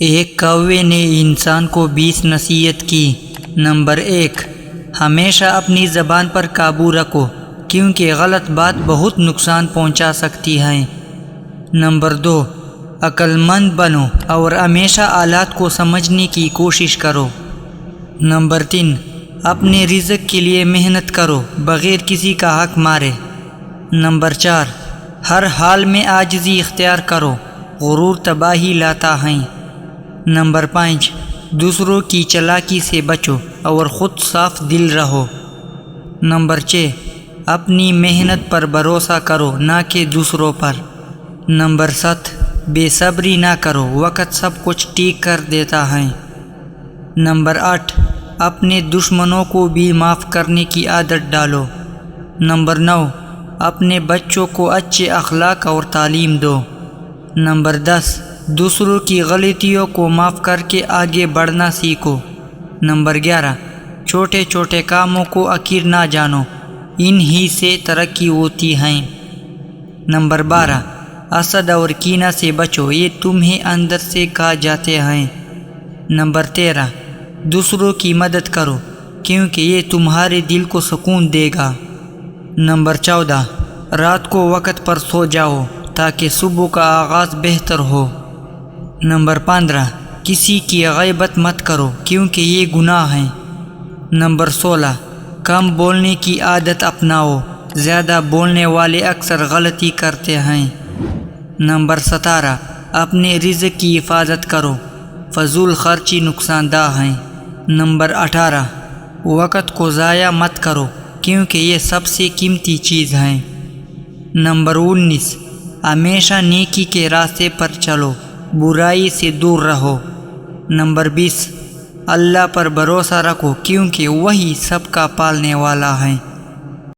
ایک کوے نے انسان کو 20 نصیحت کی۔ نمبر 1، ہمیشہ اپنی زبان پر قابو رکھو کیونکہ غلط بات بہت نقصان پہنچا سکتی ہے۔ نمبر 2، عقل مند بنو اور ہمیشہ حالات کو سمجھنے کی کوشش کرو۔ نمبر 3، اپنے رزق کے لیے محنت کرو بغیر کسی کا حق مارے۔ نمبر 4، ہر حال میں عاجزی اختیار کرو، غرور تباہی لاتا ہے۔ نمبر 5، دوسروں کی چالاکی سے بچو اور خود صاف دل رہو۔ نمبر 6، اپنی محنت پر بھروسہ کرو نہ کہ دوسروں پر۔ نمبر 7، بے صبری نہ کرو، وقت سب کچھ ٹھیک کر دیتا ہے۔ نمبر 8، اپنے دشمنوں کو بھی معاف کرنے کی عادت ڈالو۔ نمبر 9، اپنے بچوں کو اچھے اخلاق اور تعلیم دو۔ نمبر 10، دوسروں کی غلطیوں کو معاف کر کے آگے بڑھنا سیکھو۔ نمبر 11، چھوٹے چھوٹے کاموں کو حقیر نہ جانو، ان ہی سے ترقی ہوتی ہے۔ نمبر 12، حسد اور کینہ سے بچو، یہ تمہیں اندر سے کھا جاتے ہیں۔ نمبر 13، دوسروں کی مدد کرو کیونکہ یہ تمہارے دل کو سکون دے گا۔ نمبر 14، رات کو وقت پر سو جاؤ تاکہ صبح کا آغاز بہتر ہو۔ نمبر 15، کسی کی غیبت مت کرو کیونکہ یہ گناہ ہے۔ نمبر 16، کم بولنے کی عادت اپناؤ، زیادہ بولنے والے اکثر غلطی کرتے ہیں۔ نمبر 17، اپنے رزق کی حفاظت کرو، فضول خرچی نقصان دہ ہے۔ نمبر 18، وقت کو ضائع مت کرو کیونکہ یہ سب سے قیمتی چیز ہے۔ نمبر 19، ہمیشہ نیکی کے راستے پر چلو، برائی سے دور رہو۔ نمبر 20، اللہ پر بھروسہ رکھو کیونکہ وہی سب کا پالنے والا ہے۔